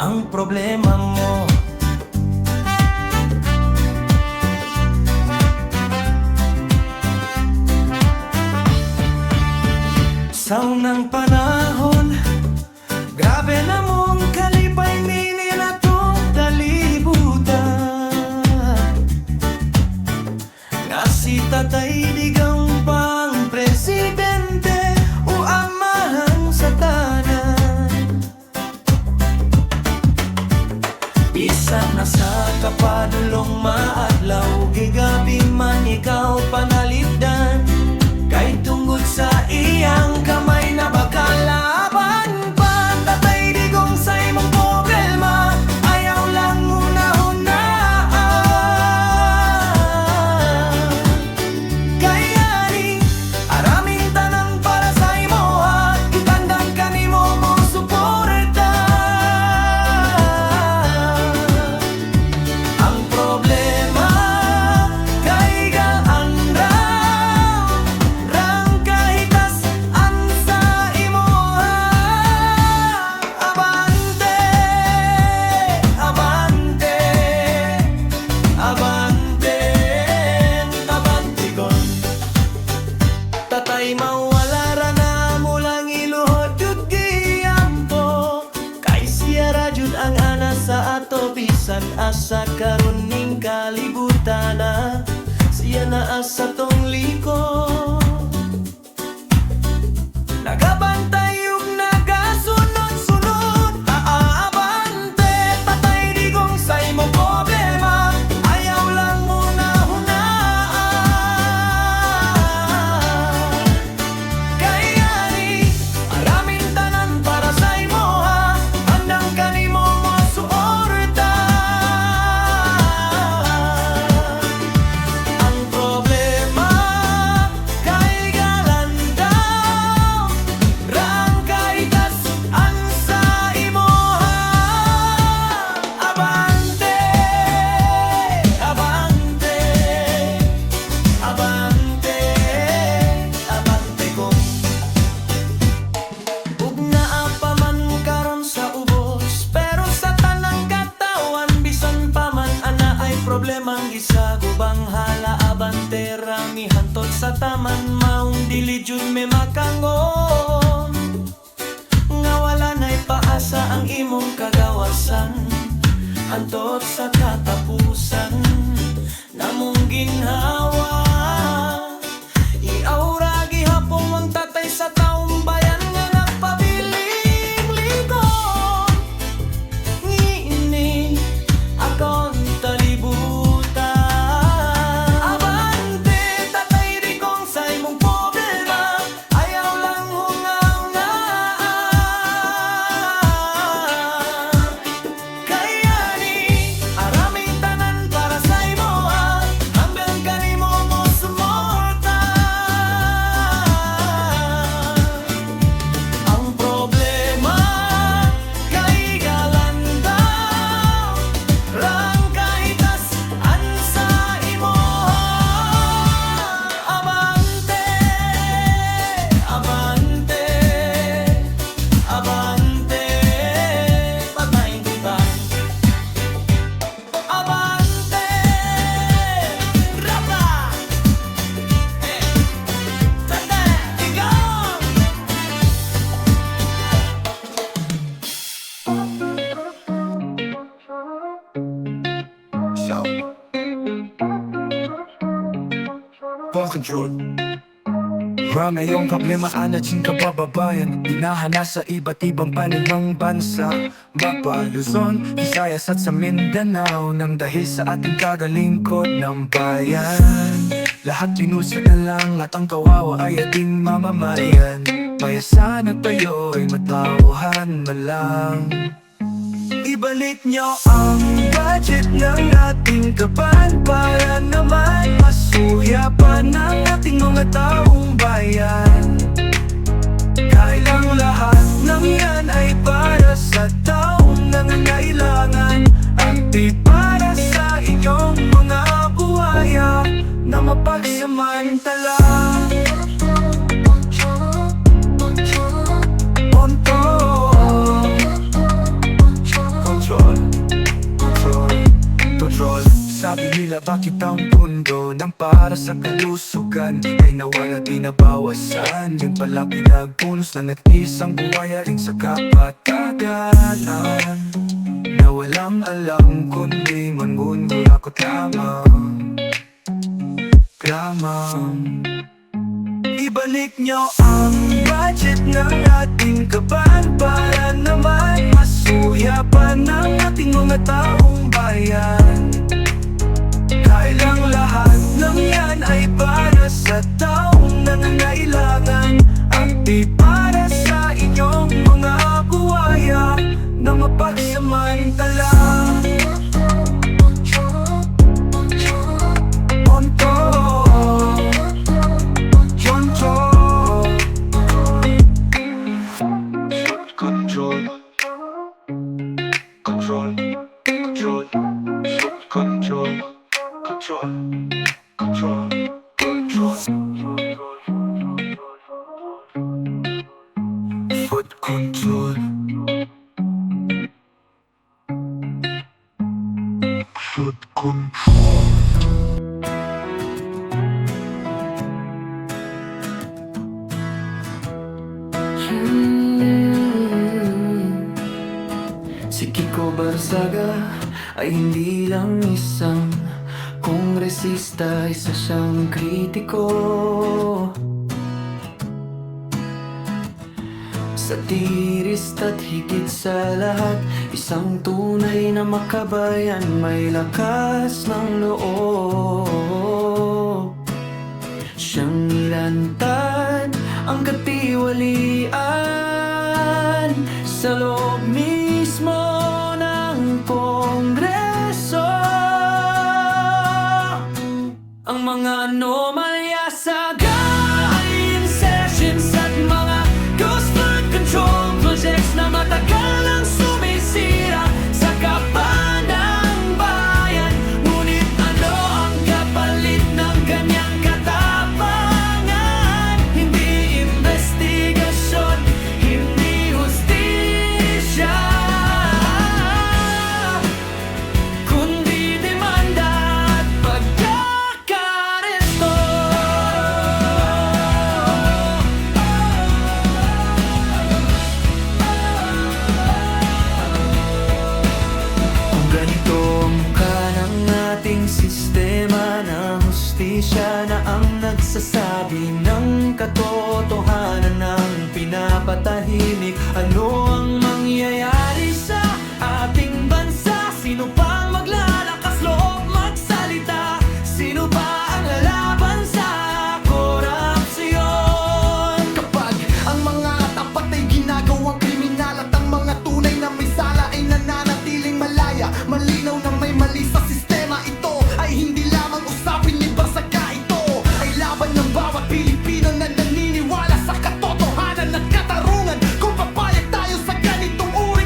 ang problema mo. Sa unang panahon, grabe na mong kalipay minin atong kalibutan. Nga si Tatay Digong pang presidente o amahan sa tanan. Bisan na sa kapadulong maadlaw, gigabi man ikaw panalipdan. Kay tungod sa iyang kamay na bakalaban pa, Tatay Digong sa imong problema, ayaw lang una-hunaan. Kaya ni araming tanan para sa imo, ha, itandang ka nimo mo suporta. Ang problema kay gaan rang kahitas an sa imo, ha. Abante, abante, abante, abante kon. Tatay mawala ra na mulang iluhod jud giyampo, kay siya ra jud ang ana sa ato. Bisan asa karon ning kalibutan na, siya na asa tong likod. Nagabantay ug nagasunod-sunod. Aabante, Tatay Digong sa imong problema, ayaw lang una-hunaan. Kaya ni araming tanan para sa imo, ha, handang ka nimo masuporta. Ang problema kay galandaw rang kahitas an sa imo, ha. Abante, abante, abante, abante ko. Ug naa pa man karon sa ubos, pero sa tanang katawan bisan pa man ana ay problemang gisagubang hala. Abante rami hantod sa taman, maong dili jud may makangon. Nga wala na'y paasa ang imong kagawasan, hantod sa katapusan namong ginhawa. Iaura gihapon ang tatay sa taong bayan nga nagpabiling likod. Ngini akong talibutan. Abante, Tatay Digong sa imong problema, ayaw lang hunga-hungaan. Kaya ni araming tanan para sa imo, ha, hanggang ka nimo mo suporta. Ang problema kay galandaw rang kahitas an sa imo, ha. Abante, abante, abante, pagmaindiban. Abante, rapa, Tatay Digong. Ball control. Marami yung problema at sing kababayan, hinahana sa iba't ibang panibang bansa. Mapa, Luzon, Visayas at sa Mindanao, nang dahil sa ating kagalingkod ng bayan. Lahat linusad na lang at ang kawawa ay ating mamamayan. Payasan at tayo ay matauhan man lang. Ibalik nyo ang budget ng ating kaban para naman masuyapan ng ating mga taong bayan. Kailang lahat ng yan ay para sa taong nangangailangan, at di para sa inyong mga buhaya na mapagsamantala. Ponto Tila bakit ang mundo ng para sa kalusugan ay nawala di nabawasan. Yun pala pinagpunos ng isang buhay rin sa kapatagalan na walang alam kundi mangungurakot lamang. Ibalik nyo ang budget ng ating kaban para naman masuyapan ng ating mga taong bayan. Kailang lahat ng yan ay para sa taong nangangailangan at di para sa inyong mga buhaya na mapagsamantala. Control, control, control, control, control, control, control. Foot control. Foot control. Si Kiko Barzaga ay hindi lang isang kongresista, isa siyang kritiko. Satirista at higit sa lahat, isang tunay na makabayan, may lakas ng loob. Siyang nilantad ang katiwalian sa loob mismo ng Kongreso. Ang mga anomalya sa in sessions at mga ghost flood control projects na matagal nang sumisira sa kaban ng bayan. Ngunit ano ang kapalit ng ganyang katapangan? Hindi investigasyon, hindi hustisya, kundi demanda at pagkakaresto. Kung ganito ang mukha ng ating sistema ng hustisya na ang nagsasabi ng katotohanan ng pinapatahimik, ano ang mangyayari sa ating bansa? Sino pa ang maglalakas loob magsalita? Sino pa ang lalaban sa korupsyon? Kapag ang mga tapat ay ginagawang kriminal at ang mga tunay na may sala ay nananatiling malaya, malinaw na may mali sa sistema. Ito ay hindi lamang usapin ni Barzaga, ito ay laban ng bawat Pilipino na naniniwala sa katotohanan at katarungan. Kung papayag tayo sa ganitong uri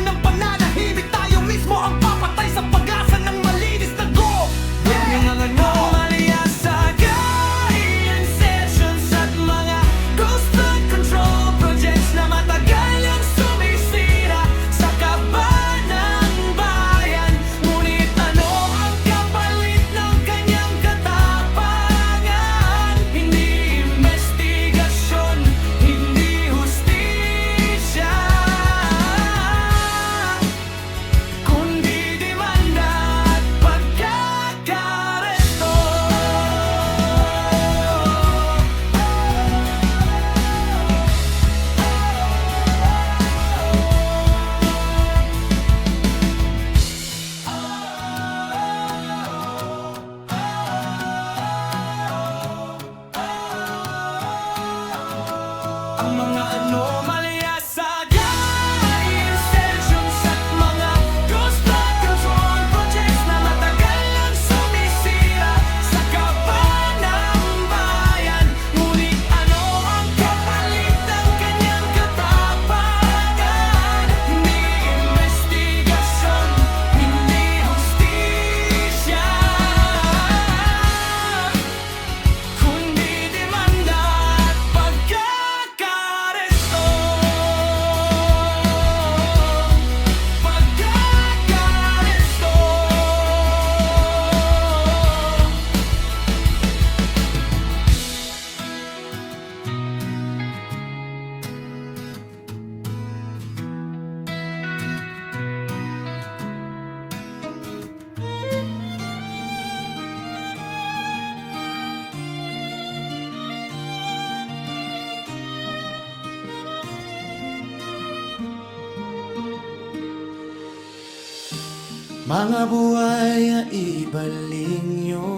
Mga buhay ibaling nyo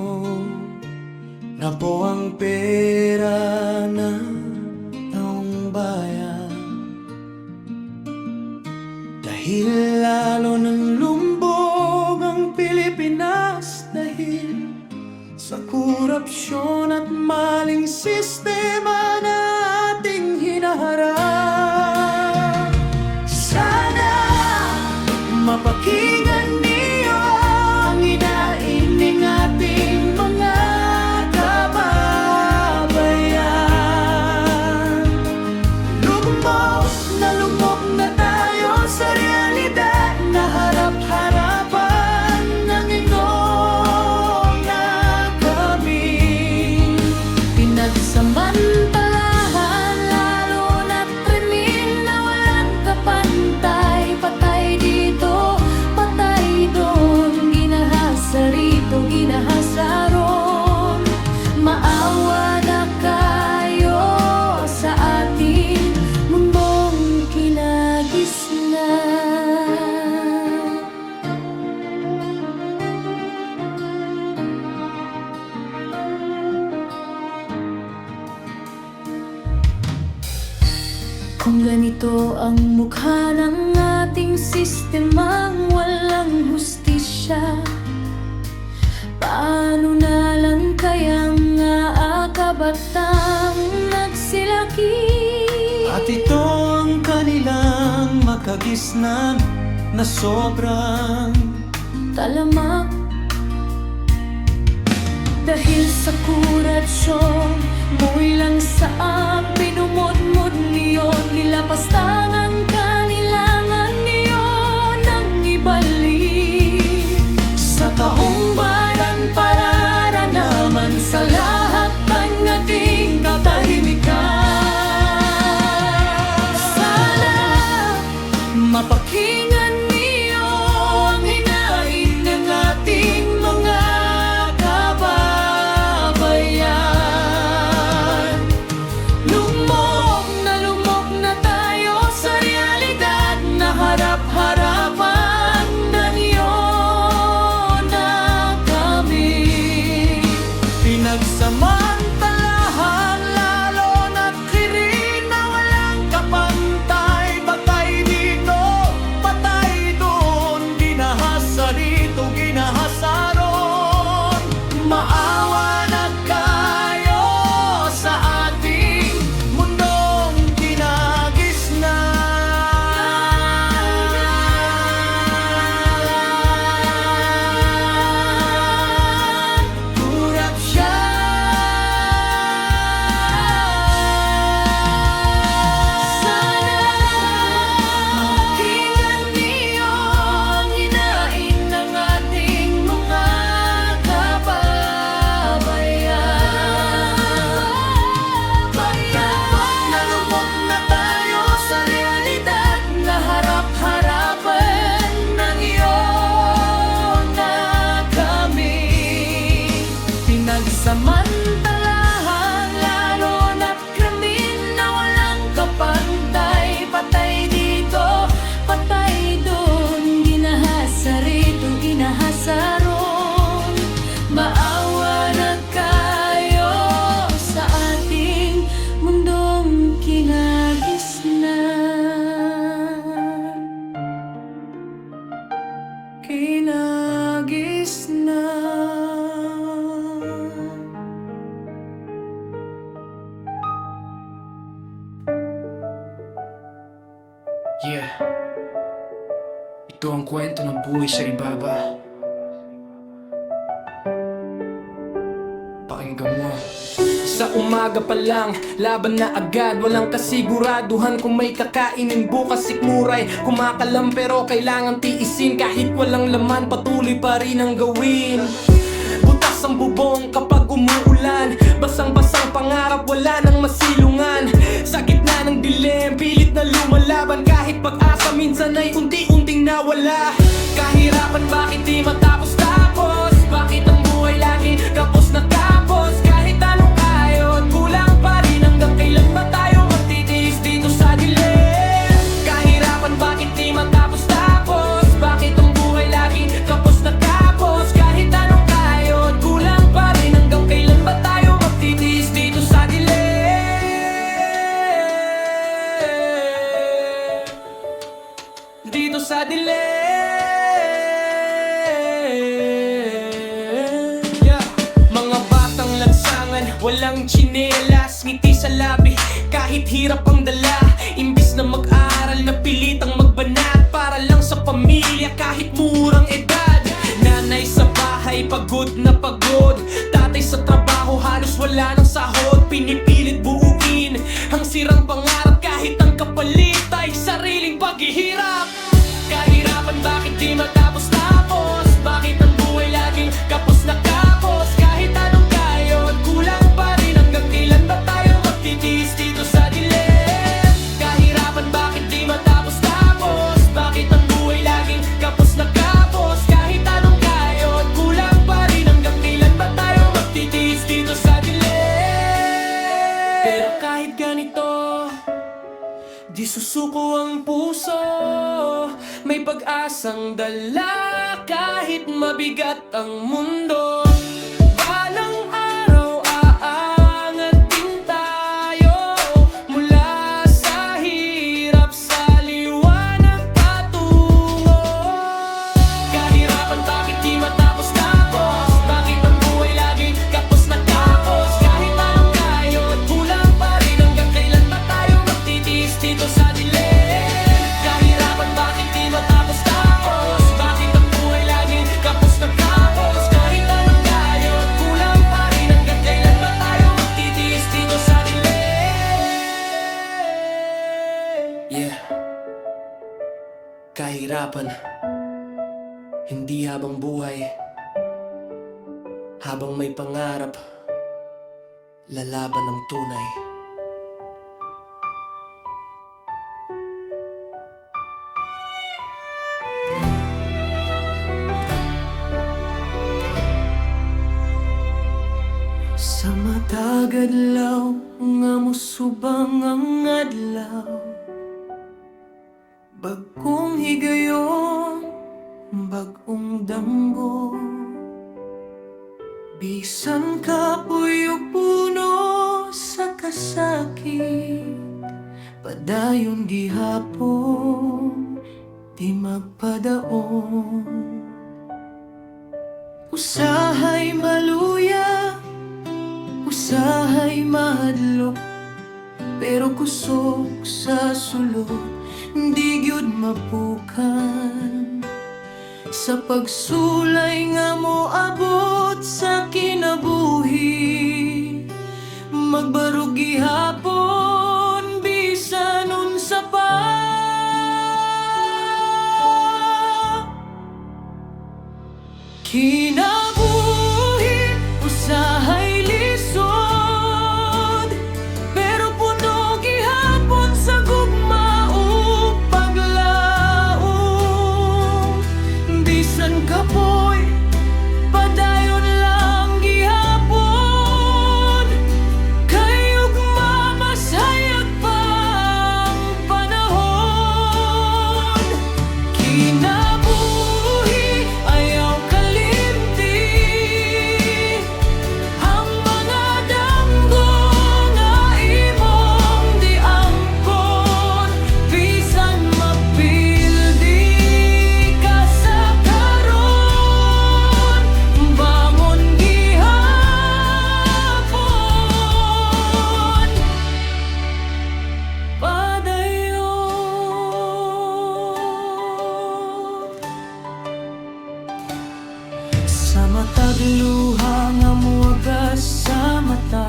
na po ang pera ng taong bayan. Dahil lalo ng lumbog ang Pilipinas dahil sa korupsyon at maling sistema na ating hinaharap. Sana mapakinggan niyo ang inaining ating mga kababayan. Lumok na tayo sa realidad na harap-harapan ng inyong na kami. Pinagsamantalahan lalo na't krimen na walang kapantay. Patay dito, patay doon, ginahasa rito, ginahasa ron. Maawa na kayo sa ating mundong kinagisnan. Kung ganito ang mukha ng ating sistemang walang hustisya, paano na lang kayang kabatang nagsilaki? At ito ang kanilang makagisnan na sobrang Talamak dahil sa kurasyon mo lang saan pinumudmud niyo, nilapastang ang kanilangan niyo nang ibalik sa taong bayan para naman sa lahat ng ating katahimikan. Sana mapakinggan niyo ang hinaing ng ating mga kababayan. Lumok na tayo sa realidad na harap-harapan ng iyon na kami. pinagsamantalahan lalo na't krimen na walang kapantay. Patay dito, patay doon, ginahasa rito, ginahasa ron. Maawa na kayo sa ating mundong kinagisnan. Sana mapakinggan niyo ang hinaing ng ating mga kababayan. Nalumok na tayo sa realidad Na harap-harapan ng iyon na kami. Pinagsamantalahan lalo na't krimen na walang kapantay. Patay dito, patay doon, ginahasa rito, ginahasa ron. Maawa na kayo sa ating mundong kinagisnan. Yeah. Ito ang kwento ng buhay sa Ibaba. Pakinggan mo. Sa umaga pa lang, laban na agad. Walang kasiguraduhan kung may kakainin bukas. Sikmuray, kumakalam pero kailangan tiisin. Kahit walang laman, patuloy pa rin ang gawin. Butas ang bubong kapag umuulan. Basang-basang pangarap, wala nang masilungan. Sa gitna ng dilim, pilit na lumalaban. Kahit pag-asa minsan ay unti-unting nawala. Kahirapan, bakit di matapos-tapos? Bakit ang buhay lagi kapos na tapos? Kahit anong kayod, kulang pa rin. Hanggang kailan ba tayo magtitiis dito sa dilim? Kahirapan, bakit di matapos-tapos? Bakit ang buhay lagi kapos Walang tsinelas, ngiti sa labi kahit hirap ang dala. Imbis na mag-aral, napilitang magbanat para lang sa pamilya kahit murang edad. Nanay sa bahay, pagod na pagod. Tatay sa trabaho, halos wala ng sahod. Pinipilit buuin ang sirang pangarap kahit ang kapalit ay sariling paghihirap. Kahirapan, bakit di matapos-tapos? Bakit ang buhay laging kapos na kapos? Kahit anong kayod, kulang pa rin. Hanggang kailan ba tayo magtitiis dito sa dilim? Kahirapan, bakit di matapos-tapos? Bakit ang buhay laging kapos na kapos? Kahit anong kayod, kulang pa rin. Hanggang kailan ba tayo magtitiis dito sa dilim? Pero kahit ganito, di susuko ang puso. May pag-asang dala kahit mabigat ang mundo. Balang araw aangat din tayo mula sa hirap, sa liwanag patungo. Kahirapan, bakit di matapos-tapos? Bakit ang buhay laging kapos na kapos? Kahit anong kayod, kulang pa rin. Hanggang kailan ba tayo magtitiis dito sa dilim? Kahirapan, bakit di matapos-tapos? Bakit ang buhay laging kapos na kapos? Kahit anong kayod, kulang pa rin. Hanggang kailan ba tayo magtitiis dito sa dilim? Yeah. Kahirapan, hindi habang buhay. Habang may pangarap, lalaban ng tunay. Sa matag adlaw, nga musubang ang adlaw. Bagong higayon, bagong damgo. Bisan kapoy o puno sa kasakit, padayon gihapon, di magpadaon. Usahay maluya, usahay mahadlok, pero kusog sa sulod, di gyud mapukan. Sa pagsulay nga mo abot sa kinabuhi, magbarog gihapon bisan unsa pa. Kinabuhi, usahay lisod, pero puno gihapon sa gugma ug paglaom. Bisan kapoy, padayon lang gihapon, kay ugma mas hayag pang panahon. Kinabuhi, ayaw kalimti, ang mga damgo nga imong diangkon. Bisan mapildi ka sa karon, bangon gihapon, padayon. Sa matag luha nga muwagas sa mata,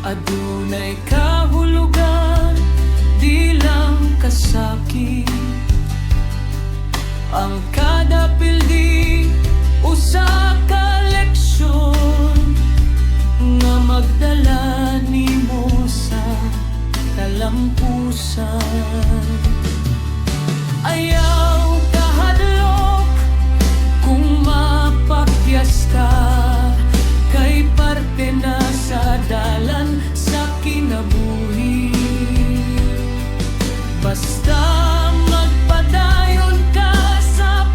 adunay kahulugan, di lang kasakit. Ang kada pildi, usa ka leksyon nga magdala nimo sa kalampusan. Ayaw kahadlok kung mapakyas ka, kay parte na sa dalan sa kinabuhi. Basta magpadayon ka sa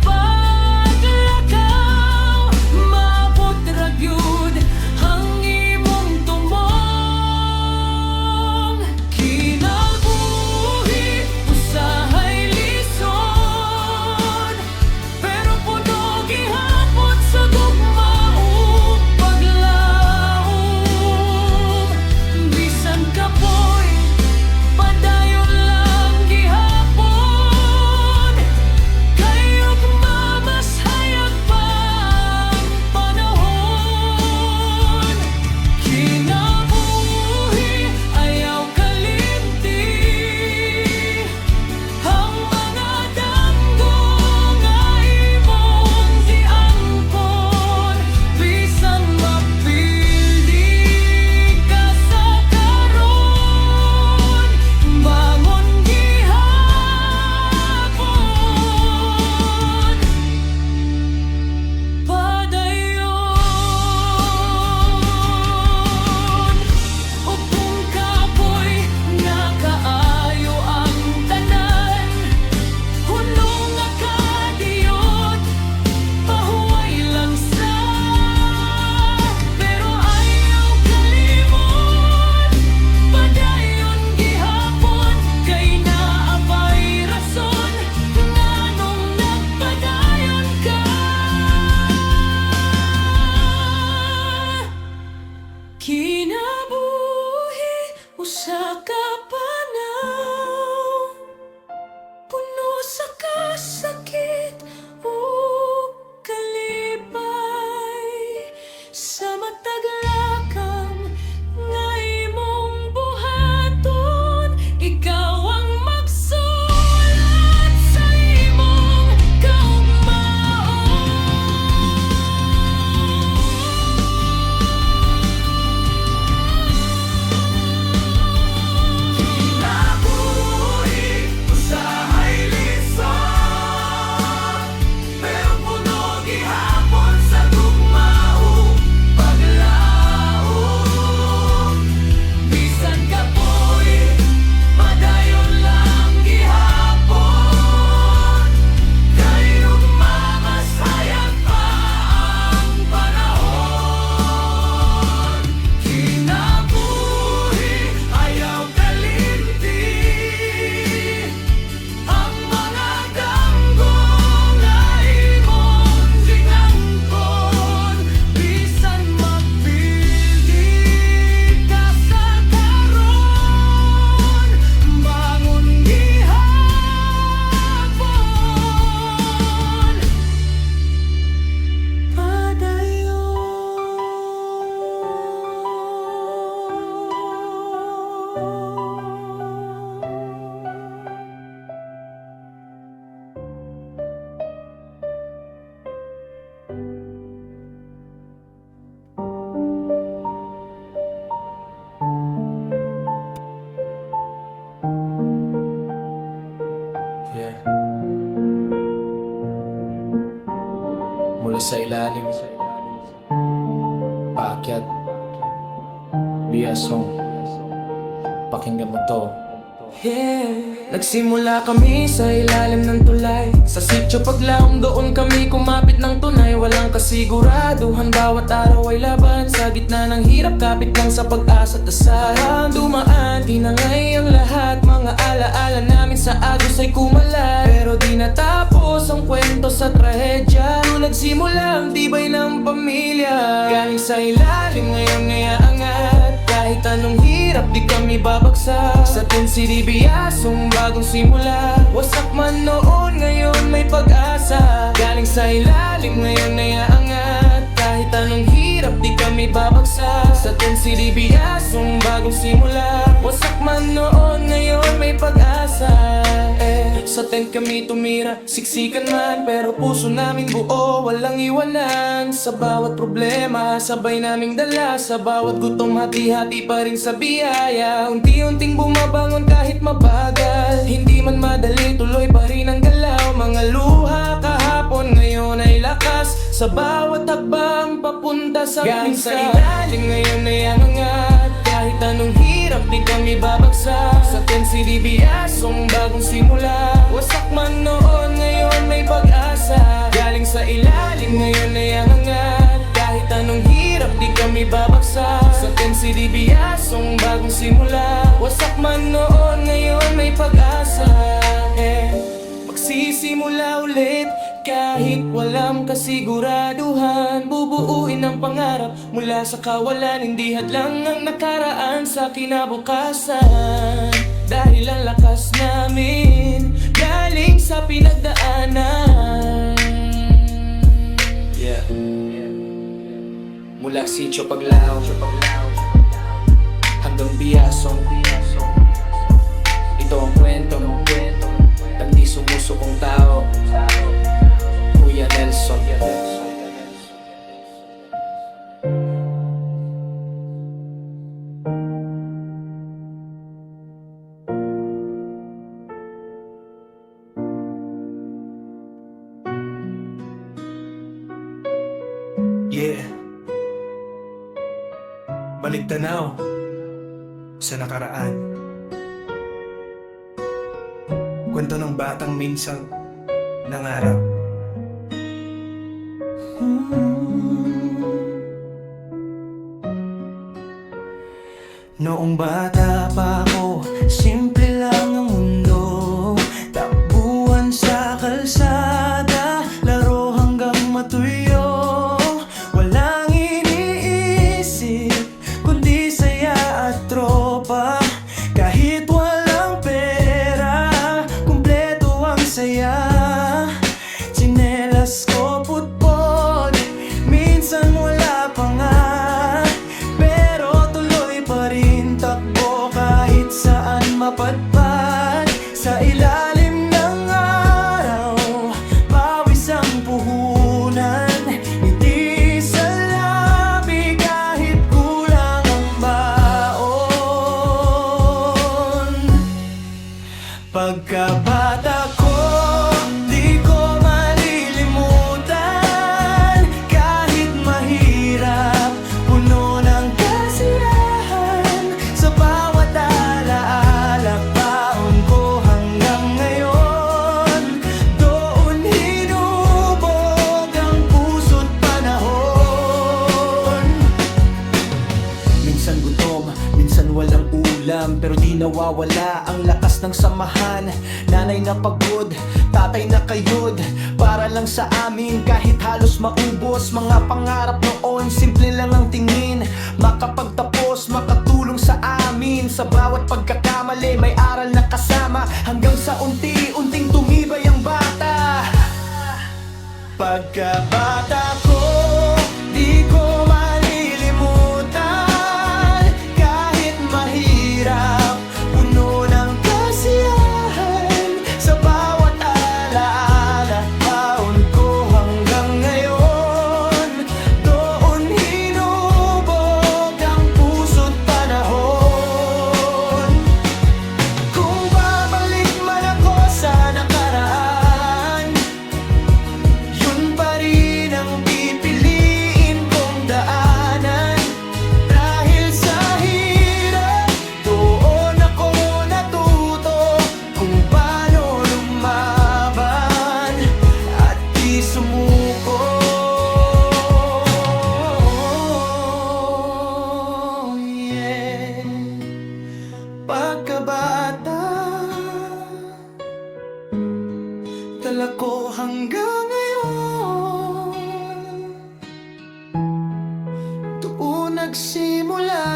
ilalim. Paakyat. Biyasong. Pakinggan mo to. Nagsimula kami sa ilalim ng tulay. Sa sityo paglaong doon kami kumapit ng tunay. Walang kasiguraduhan, bawat araw ay laban. Sa gitna ng hirap, kapit lang sa pag-asa at asahan. Dumaan, tinangay ang lahat. Mga alaala namin sa agos ay kumalat. Pero di natapos ang kwento sa trahedya. Nung nagsimula ang tibay ng pamilya. Galing sa ilalim, ngayon angat. Kahit anong hirap, di kami babagsak. Sa Tensidibi Asong bagong simula. Wasak man noon, ngayon may pag-asa. Galing sa ilalim, ngayon angat. Kahit anong hirap, di kami babagsak. Sa Tensidibi Asong bagong simula. Wasak man noon, ngayon may pag-asa. Sa tent kami tumira, siksikan man, pero puso namin buo, walang iwanan. Sa bawat problema, sabay naming dala. Sa bawat gutom, hati-hati pa rin sa biyaya. Unti-unting bumabangon kahit mabagal. Hindi man madali, tuloy pa rin ang galaw. Mga luha kahapon, ngayon ay lakas. Sa bawat hakbang papunta sa galing sa ilalim, ngayon ay angat. Kahit anong hirap, di kami babagsak. Sa Tensidibi Asong bagong simula. Wasak man noon, ngayon may pag-asa. Galing sa ilalim, ngayon ay angat. Kahit anong hirap, di kami babagsak. Sa Tensidibi Asong bagong simula. Wasak man noon, ngayon may pag-asa. Magsisimula ulit kahit walang kasiguraduhan. Bubuuin ang pangarap mula sa kawalan. Hindi hadlang ang nakaraan sa kinabukasan. Dahil ang lakas namin galing sa pinagdaanan. Mula sityo paglaw hanggang Biyasong. Ito ang kwento ng di sumusukong tao, Kuya Nelson. Yeah. Balik tanaw sa nakaraan. Kwento ng batang minsang nangarap. Noong bata pa ako, simple lang ang mundo. Takbuhan sa kalsada, laro hanggang matuyo. Walang iniisip, kundi saya at tropa. Kahit walang pera, kumpleto ang saya. Tsinelas ko putpod, minsan wala pa nga. Pero tuloy pa rin takbo kahit saan mapadpad. Sa ilalim ng araw, pawis ang puhunan. Ngiti sa labi kahit kulang ang baon. Pagkabata ko, di ko malilimutan. Kahit mahirap, puno ng kasiyahan. Sa bawat alaala, baon ko hanggang ngayon. Doon hinubog ang puso't panahon. Minsan gutom, minsan walang ulam, pero di nawawala ang lakas ng samahan. Nanay na pagod, tatay na kayod, para lang sa amin kahit halos maubos. Mga pangarap noon, simple lang ang tingin. Makapagtapos, makatulong sa amin. Sa bawat pagkakamali, may aral na kasama. Hanggang sa unti-unting tumibay ang bata. Pagkabata ko, di ko malilimutan. Kahit mahirap, puno ng kasiyahan. Sa bawat alaala, baon ko hanggang ngayon. Doon hinubog nagsimula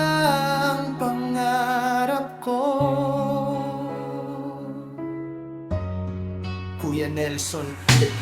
ang pangarap ko. Kuya Nelson. Yeah.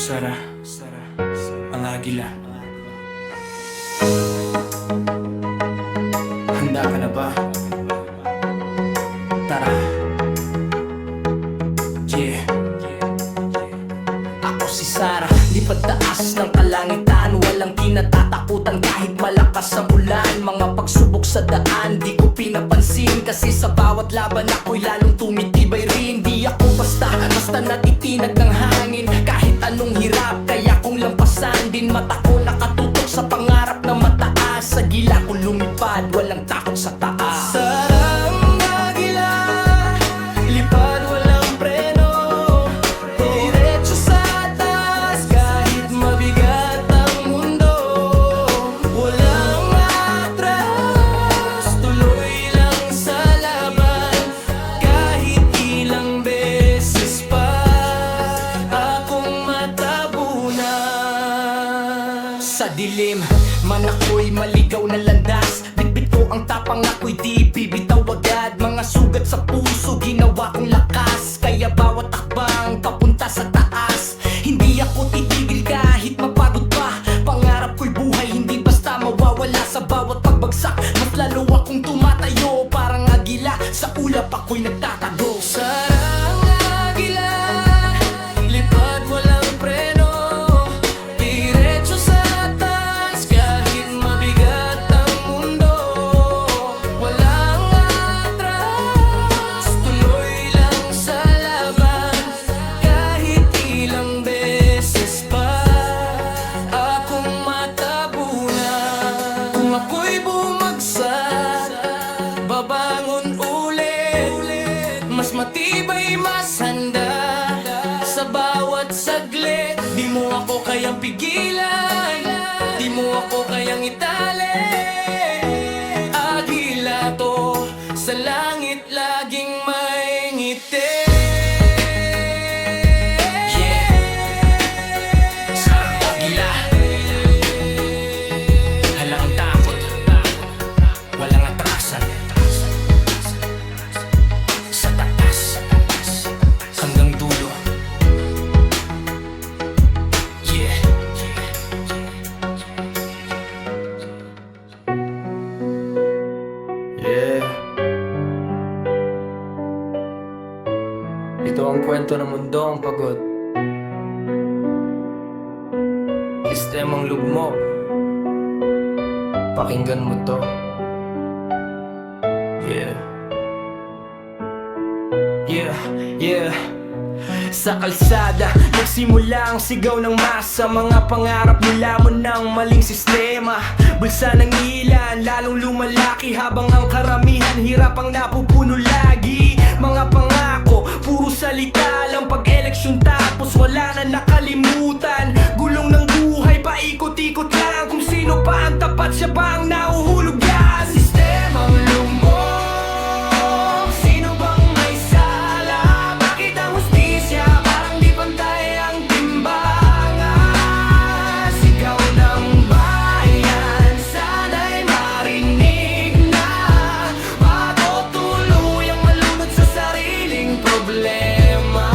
Sara, ang agila. Handa ka na ba? Tara. Yeah. Ako si Sara, lipad taas ng kalangitan. Walang kinatatakutan kahit malakas ang ulan. Mga pagsubok sa daan, di ko pinapansin. Kasi sa bawat laban ako'y lalong tumitibay rin. Di ako basta natitinag ng hangin. Kahit anong hirap, kaya kong lampasan din. Mata ko nakatutok sa pangarap na mataas. Sa gila ko lumipad, walang takot sa taas. Sarang agila, lipad walang preno, diretso sa taas kahit mabigat ang mundo. Walang atras, tuloy lang sa laban, kahit ilang beses pa akong matabunan. Sa dilim, man ako'y maligaw na landas. Bitbit ko ang tapang ako'y di bibitaw agad. Mga sugat sa puso, ginawa kong lakas. Kaya bawat akbang papunta sa taas. Hindi ako titigil kahit mapagod pa. Pangarap ko'y buhay, hindi basta mawawala. Sa bawat pagbagsak, mas lalo akong tumatayo. Parang agila, sa ulap ako'y nagtatago. Sarang agila, lipad walang preno, diretso sa taas kahit mabigat ang mundo. Walang atras, tuloy lang sa laban, kahit ilang beses pa akong matabunan. Kung ako'y bumagsak, babangon ulit, mas matibay, mas handa sa bawat saglit. Di mo ako kayang pigilan, di mo ako kayang itali. Agila to, sa langit laging may ngiti. Sarang agila, halang takot, walang atrasan. Sa taas, hanggang dulo. Yeah. Yeah. Ito ang kwento ng mundong pagod. Sistemang lugmok. Pakinggan mo to. Yeah. Yeah. Sa kalsada, nagsimula ang sigaw ng masa. Mga pangarap nila mo ng maling sistema. Bulsa ng ilan, lalong lumalaki. Habang ang karamihan, hirap ang napupuno lagi. Mga pangako, puro salita lang. Pag-eleksyon tapos wala na nakalimutan. Gulong ng buhay, paikot-ikot lang. Kung sino pa ang tapat, siya pa ang nahuhulog yan. Sistemang lumok, sino bang may sala? Bakit ang hustisya parang di pantay ang timbangan? Sigaw ng bayan, sana'y marinig na. Bago tuluyang malunod sa sariling problema.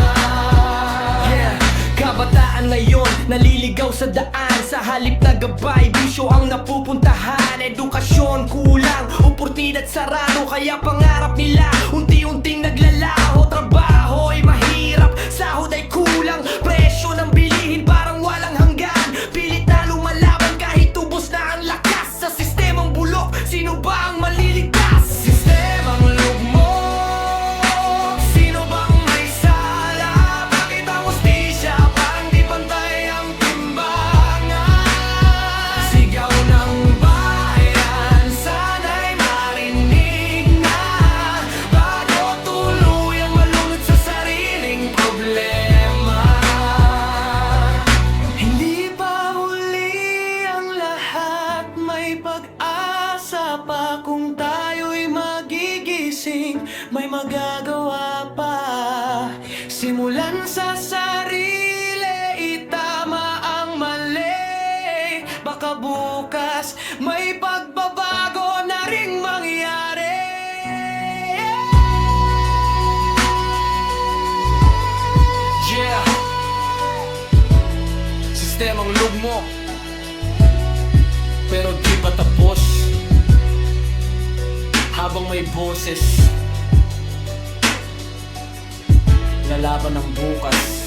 Yeah, kabataan ngayon naliligaw sa daan. Sa halip na gabay, bisyo ang napupuntahan. Edukasyon kulang, oportunidad sarado. Kaya pangarap nila unti-unting naglalaho. Trabaho ay mahirap, sahod ay kulang. Presyo ng bilihin parang walang hanggan. Pilit na lumalaban kahit ubos na ang lakas. Sa sistemang bulok, sino ba ang maliligtas? Sistemang lugmok, sino bang may sala? Bakit ang hustisya parang di pantay bukas may pagbabago na ring mangyari. Yeah, sistemang lugmo, pero di pa tapos. Habang may boses, lalaban ng bukas.